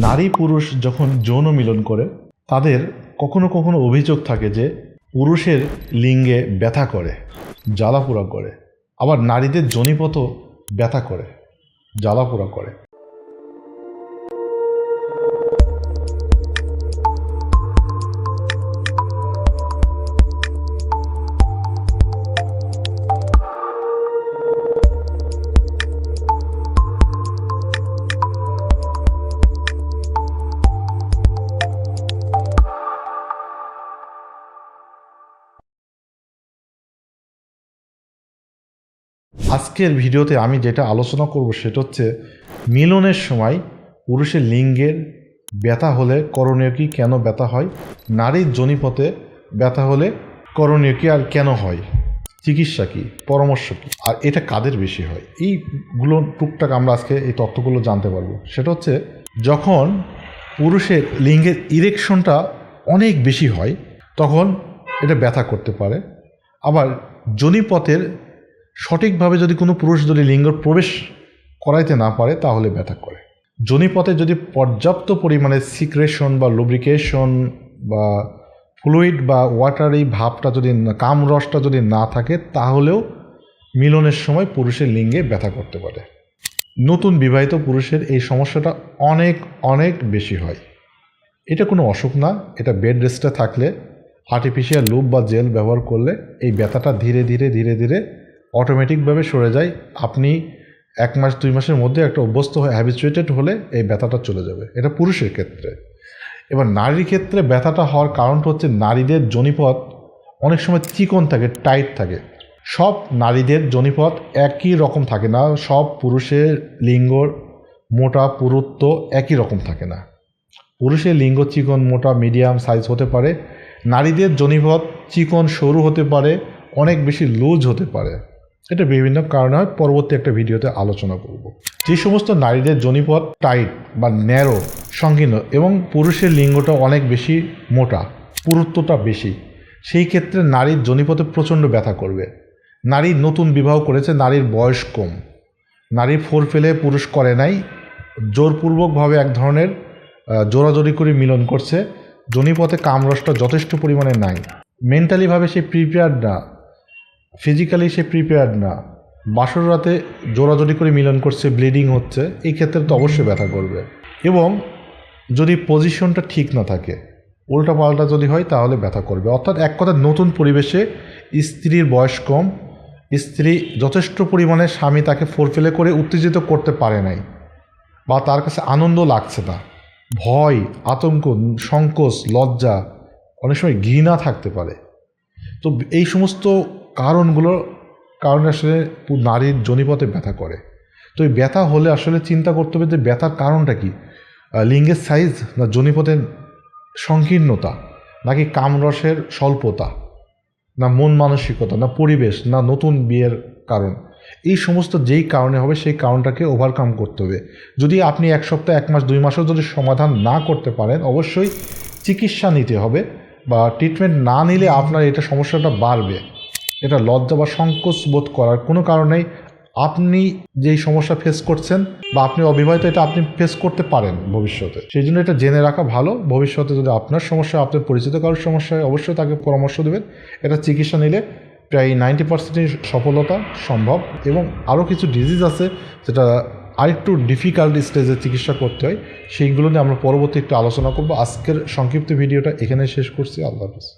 নারী পুরুষ যখন যৌন মিলন করে তাদের কখনো কখনো অভিযোগ থাকে যে পুরুষের লিঙ্গে ব্যথা করে, জ্বালাপোড়া করে, আবার নারীদের যোনিপথও ব্যথা করে, জ্বালাপোড়া করে। আজকের ভিডিওতে আমি যেটা আলোচনা করব সেটা হচ্ছে মিলনের সময় পুরুষের লিঙ্গের ব্যথা হলে করণীয় কি, কেন ব্যথা হয়, নারীর যোনিপথে ব্যথা হলে করণীয় কি আর কেন হয়, চিকিৎসা কি, পরামর্শ কি, আর এটা কাদের বেশি হয়, এইগুলো টুকটাক আমরা আজকে এই তথ্যগুলো জানতে পারবো। সেটা হচ্ছে যখন পুরুষের লিঙ্গের ইরেকশনটা অনেক বেশি হয় তখন এটা ব্যথা করতে পারে। আবার যোনিপথের সঠিকভাবে যদি কোনো পুরুষ যদি লিঙ্গ প্রবেশ করাইতে না পারে তাহলে ব্যথা করে। যোনিপথে যদি পর্যাপ্ত পরিমাণে সিক্রেশন বা লুব্রিকেশন বা ফ্লুইড বা ওয়াটারি ভাবটা যদি, কামরসটা যদি না থাকে তাহলেও মিলনের সময় পুরুষের লিঙ্গে ব্যথা করতে পারে। নতুন বিবাহিত পুরুষের এই সমস্যাটা অনেক অনেক বেশি হয়। এটা কোনো অসুখ না, এটা বেড রেস্টে থাকলে আর্টিফিশিয়াল লুব বা জেল ব্যবহার করলে এই ব্যথাটা ধীরে ধীরে ধীরে ধীরে অটোমেটিকভাবে সরে যায়। আপনি 1 মাস 2 মাসের মধ্যে একটা অভ্যস্ত হয়ে হ্যাবিচুয়েটেড হলে এই ব্যথাটা চলে যাবে। এটা পুরুষের ক্ষেত্রে। এবার নারীর ক্ষেত্রে ব্যথাটা হওয়ার কারণটা হচ্ছে নারীদের যোনিপথ অনেক সময় চিকন থাকে, টাইট থাকে। সব নারীদের যোনিপথ একই রকম থাকে না, সব পুরুষের লিঙ্গর মোটা পুরুত্ব একই রকম থাকে না। পুরুষের লিঙ্গ চিকন, মোটা, মিডিয়াম সাইজ হতে পারে। নারীদের যোনিপথ চিকন, সরু হতে পারে, অনেক বেশি লুজ হতে পারে। এটা বিভিন্ন কারণে হয়, পরবর্তী একটা ভিডিওতে আলোচনা করব। যে সমস্ত নারীদের যোনিপথ টাইট বা ন্যারো, সংকীর্ণ এবং পুরুষের লিঙ্গটা অনেক বেশি মোটা, পুরুত্বটা বেশি, সেই ক্ষেত্রে নারীর যোনিপথে প্রচণ্ড ব্যথা করবে। নারী নতুন বিবাহ করেছে, নারীর বয়স কম, নারী ফোর ফেলে পুরুষ করে নাই, জোরপূর্বকভাবে এক ধরনের জোরাজোরি করে মিলন করছে, যোনিপথে কামরসটা যথেষ্ট পরিমাণে নাই, মেন্টালিভাবে সে প্রিপেয়ার্ড না, ফিজিক্যালি সে প্রিপেয়ার্ড না, বাসর রাতে জোরাজোরি করে মিলন করছে, ব্লিডিং হচ্ছে, এই ক্ষেত্রে তো অবশ্যই ব্যথা করবে। এবং যদি পজিশনটা ঠিক না থাকে, উল্টাপাল্টা যদি হয় তাহলে ব্যথা করবে। অর্থাৎ এক কথা, নতুন পরিবেশে স্ত্রীর বয়স কম, স্ত্রী যথেষ্ট পরিমাণে স্বামী তাকে ফোরফেলে করে উত্তেজিত করতে পারে নাই বা তার কাছে আনন্দ লাগছে না, ভয়, আতঙ্ক, সংকোচ, লজ্জা, অনেক সময় ঘৃণা থাকতে পারে। তো এই সমস্ত কারণগুলোর কারণে আসলে নারীর যোনিপথে ব্যথা করে। তো এই ব্যথা হলে আসলে চিন্তা করতে হবে যে ব্যথার কারণটা কি, লিঙ্গের সাইজ, না যোনিপথের সংকীর্ণতা, নাকি কামরসের স্বল্পতা, না মন মানসিকতা, না পরিবেশ, না নতুন বিয়ের কারণ। এই সমস্ত যেই কারণে হবে সেই কারণটাকে ওভারকাম করতে হবে। যদি আপনি 1 সপ্তাহ, 1 মাস, 2 মাসও যদি সমাধান না করতে পারেন, অবশ্যই চিকিৎসা নিতে হবে, বা ট্রিটমেন্ট না নিলে আপনার এটা সমস্যাটা বাড়বে। এটা লজ্জা বা সংকোচ বোধ করার কোনো কারণ নেই। আপনি যেই সমস্যা ফেস করছেন বা আপনি অবিবাহিত, এটা আপনি ফেস করতে পারেন ভবিষ্যতে, সেই জন্য এটা জেনে রাখা ভালো। ভবিষ্যতে যদি আপনার সমস্যা, আপনার পরিচিত কারোর সমস্যা হয়, অবশ্যই তাকে পরামর্শ দেবেন। এটা চিকিৎসা নিলে প্রায় 90% সফলতা সম্ভব। এবং আরও কিছু ডিজিজ আছে যেটা আরেকটু ডিফিকাল্ট স্টেজে চিকিৎসা করতে হয়, সেইগুলো নিয়ে আমরা পরবর্তী একটু আলোচনা করব। আজকের সংক্ষিপ্ত ভিডিওটা এখানে শেষ করছি। আল্লাহ হাফেজ।